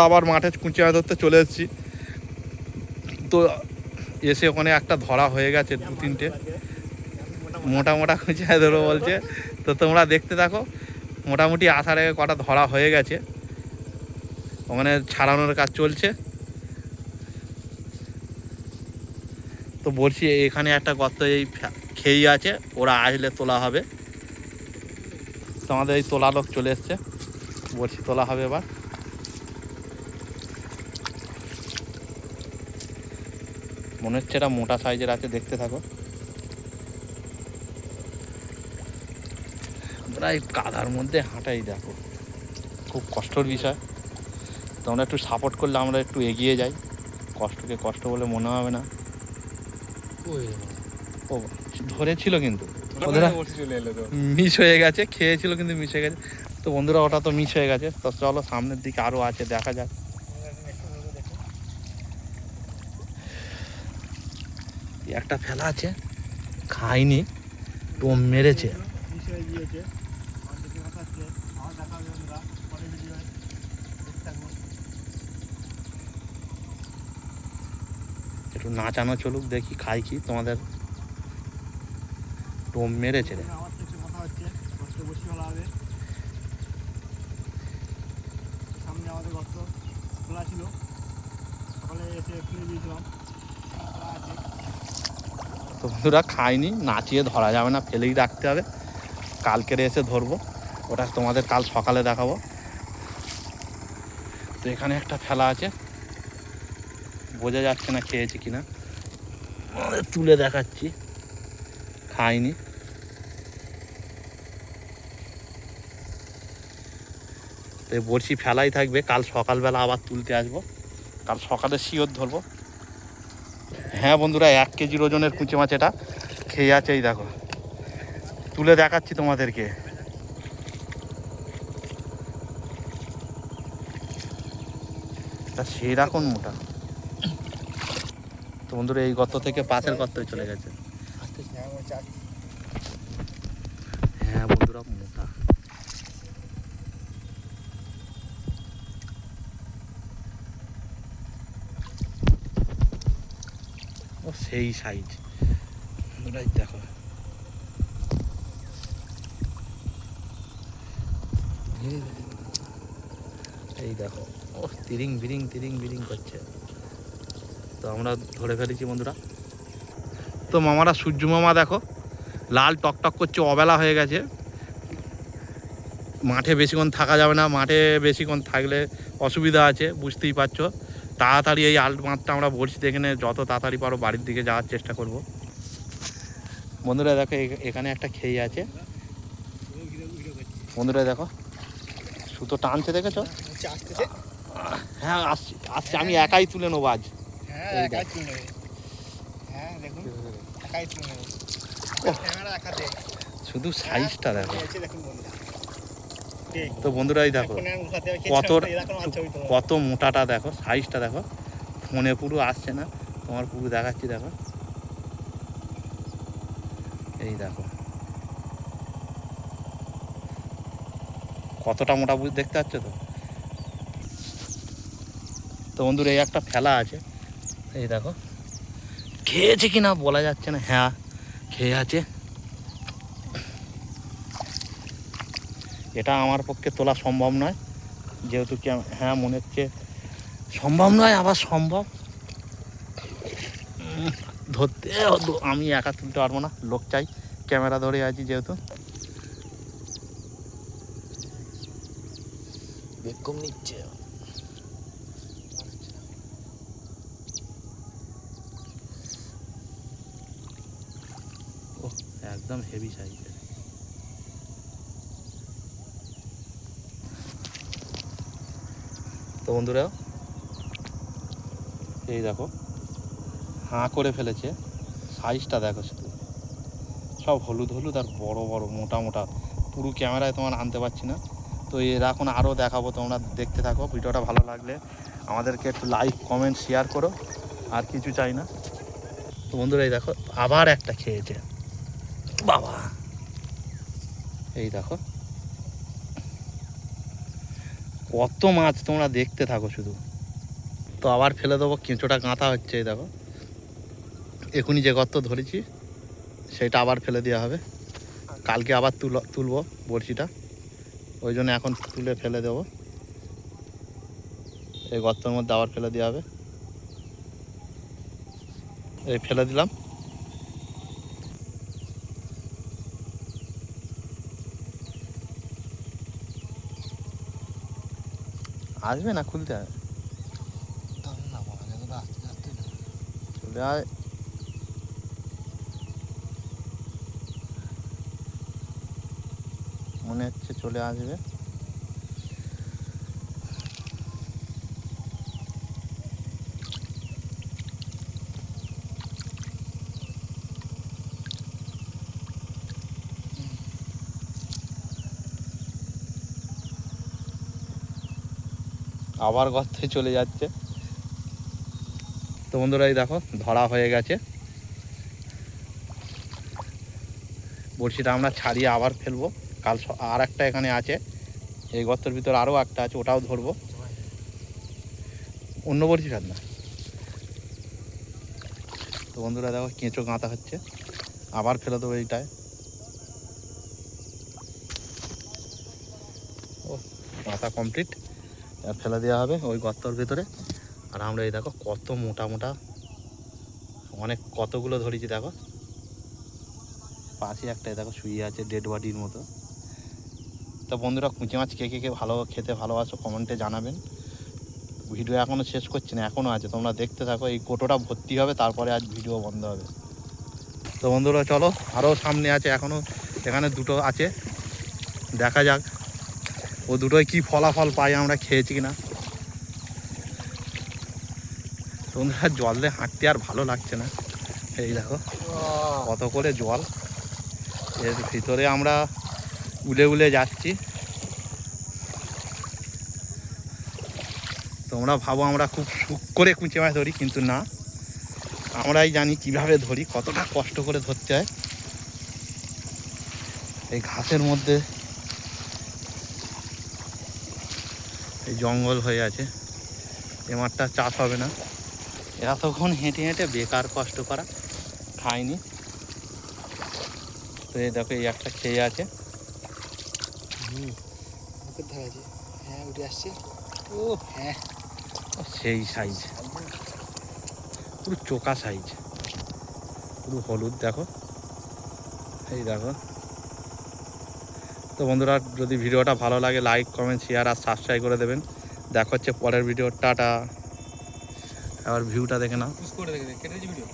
আবার মাঠে কুঁচি মাছ ধরতে চলে এসেছি। তো এসে ওখানে একটা ধরা হয়ে গেছে, 2-3টে মোটা মোটা কুঁচি মাছ ধরো বলছে। তো তোমরা দেখতে থাকো, মোটামুটি আসার আগে কটা ধরা হয়ে গেছে, ওখানে ছাড়ানোর কাজ চলছে। তো বলছি এখানে একটা গর্ত এই খেই আছে, ওরা আসলে তোলা হবে। তো আমাদের এই তোলা লোক চলে এসছে, বলছি তোলা হবে এবার। মনে হচ্ছে এটা মোটা সাইজের আছে, দেখতে থাকো। আমরা এই কাদার মধ্যে হাঁটাই, দেখো খুব কষ্টের বিষয়। তোমরা একটু সাপোর্ট করলে আমরা একটু এগিয়ে যাই, কষ্টকে কষ্ট বলে মনে হবে না। ও ধরেছিল কিন্তু ওদের মিস হয়ে গেছে, খেয়েছিল কিন্তু মিস হয়ে গেছে। তো বন্ধুরা ওটা তো মিস হয়ে গেছে। তো চলো সামনের দিকে আরও আছে, দেখা যাক। একটা ফেলা আছে, খাইনি, টোম মেরেছে। একটু নাচানো চলুক, দেখি খাই কি। তোমাদের টোম মেরেছে রে। তো বন্ধুরা খাইনি, নাচিয়ে ধরা যাবে না, ফেলেই রাখতে হবে। কালকের এসে ধরবো, ওটা তোমাদের কাল সকালে দেখাবো। তো এখানে একটা ফেলা আছে, বোঝা যাচ্ছে না খেয়েছি কিনা, তুলে দেখাচ্ছি। খাইনি। তো বড়শি ফেলাই থাকবে, কাল সকালবেলা আবার তুলতে আসবো, কাল সকালে শিওর ধরবো। হ্যাঁ বন্ধুরা, 1 কেজির ওজনের কুঁচি মাছ এটা খেয়ে আছে। এই দেখো, তুলে দেখাচ্ছি তোমাদেরকে। তা সেরকম মোটা। তো বন্ধুরা এই গর্ত থেকে পাশের গর্তে চলে গেছে। হ্যাঁ বন্ধুরা মোটা। ও সেই সাইজ, দেখো। এই দেখো, ও তিরিং বিরিং করছে। তো আমরা ধরে ফেলেছি বন্ধুরা। তো মামারা, সূর্য মামা দেখো লাল টকটক করছে, অবেলা হয়ে গেছে। মাঠে বেশিক্ষণ থাকা যাবে না, মাঠে বেশিক্ষণ থাকলে অসুবিধা আছে, বুঝতেই পারছো। তাড়াতাড়ি এই আল্ট মাঠটা আমরা বলছি এখানে যত তাড়াতাড়ি পারো বাড়ির দিকে যাওয়ার চেষ্টা করব। বন্ধুরা দেখো এখানে একটা খেই আছে। বন্ধুরা দেখো সুতো টানছে, দেখেছো? হ্যাঁ আসছি আসছি, আমি একাই তুলে নেবো আজ। শুধু সাইজটা দেখো। তো বন্ধুরা এই দেখো কত মোটাটা, দেখো সাইজটা দেখো। ফোনে পুরো আসছে না, তোমার পুরো দেখাচ্ছি দেখো। এই দেখো কতটা মোটা, দেখতে পাচ্ছ তো। তো বন্ধুরা এই একটা ফেলা আছে, এই দেখো। খেয়েছে কি না বলা যাচ্ছে না। হ্যাঁ খেয়ে আছে। এটা আমার পক্ষে তোলা সম্ভব নয়, যেহেতু হ্যাঁ মনে হচ্ছে সম্ভব নয়, আবার সম্ভব। ধরতে আমি একা তুলতে পারবো না, লোক চাই। ক্যামেরা ধরে আছি যেহেতু। বেকম নিচ্ছে। ও একদম হেভি সাইজের। তো বন্ধুরা এই দেখো হাঁ করে ফেলেছে, সাইজটা দেখো শুধু। সব হলুদ হলুদ আর বড় বড় মোটা মোটা, পুরো ক্যামেরায় তোমার আনতে পারছি না। তো এর এখন আরও দেখাবো, তোমরা দেখতে থাকো। ভিডিওটা ভালো লাগলে আমাদেরকে একটু লাইক কমেন্ট শেয়ার করো, আর কিছু চাই না। তো বন্ধুরা এই দেখো আবার একটা খেয়েছে বাবা। এই দেখো কত মাছ তোমরা দেখতে থাকো শুধু। তো আবার ফেলে দেবো, কেঁচোটা গাঁথা হচ্ছে এই দেখো। এখনই যে গর্ত ধরেছি সেটা আবার ফেলে দেওয়া হবে, কালকে আবার তুলবো বড়শিটা, ওই জন্য এখন তুলে ফেলে দেবো। এই গর্তের মধ্যে আবার ফেলে দেওয়া হবে, এই ফেলে দিলাম। আসবে না, খুলতে হবে, চলে আয়। মনে হচ্ছে চলে আসবে। আবার গর্তে চলে যাচ্ছে। তো বন্ধুরা এই দেখো ধরা হয়ে গেছে। বড়শিটা আমরা ছাড়িয়ে আবার ফেলবো, কাল আর একটা এখানে আছে, এই গর্তের ভিতর আরও একটা আছে, ওটাও ধরবো। অন্য বড়শি ফেল না। তো বন্ধুরা দেখো কেঁচো গাঁথা হচ্ছে, আবার ফেলে দেবো এইটায়। ও গাঁথা কমপ্লিট, আর ফেলে দেওয়া হবে ওই গর্তর ভিতরে। আর আমরা এই দেখো কত মোটা মোটা, অনেক কতগুলো ধরেছি দেখো। পাশে একটা দেখো শুয়ে আছে ডেড বডির মতো। তো বন্ধুরা কুঁচি মাছ কে কে কে ভালো খেতে ভালোবাসো কমেন্টে জানাবেন। ভিডিও এখনও শেষ করছি না, এখনও আছে, তোমরা দেখতে থাকো। এই কোটোটা ভর্তি হবে, তারপরে আজ ভিডিও বন্ধ হবে। তো বন্ধুরা চলো, আরও সামনে আছে, এখনও এখানে দুটো আছে, দেখা যাক ও দুটোই কি ফলাফল পাই, আমরা খেয়েছি কিনা। তো বন্ধুরা জল দিয়ে হাঁটতে আর ভালো লাগছে না, এই দেখো কত করে জল, এর ভিতরে আমরা উলে উলে যাচ্ছি। তোমরা ভাবো আমরা খুব সুখ করে কুঁচে মাছ ধরি, কিন্তু না, আমরাই জানি কিভাবে ধরি, কতটা কষ্ট করে ধরতে হয়। এই ঘাসের মধ্যে এই জঙ্গল হয়ে আছে, এ মাঠটা চাষ হবে না। এতক্ষণ হেঁটে হেঁটে বেকার কষ্ট করা, খাইনি। তো এই দেখো এই একটা খেয়ে আছে। হ্যাঁ উঠে আসছে। ও হ্যাঁ সেই সাইজ, পুরো চোকা সাইজ, পুরো হলুদ দেখো, এই দেখো। তো বন্ধুরা যদি ভিডিওটা ভালো লাগে লাইক কমেন্ট শেয়ার আর সাবস্ক্রাইব করে দেবেন। দেখা হচ্ছে পরের ভিডিও, টাটা। আবার ভিউটা দেখে নাও। করে দেখে কেটে ভিডিও।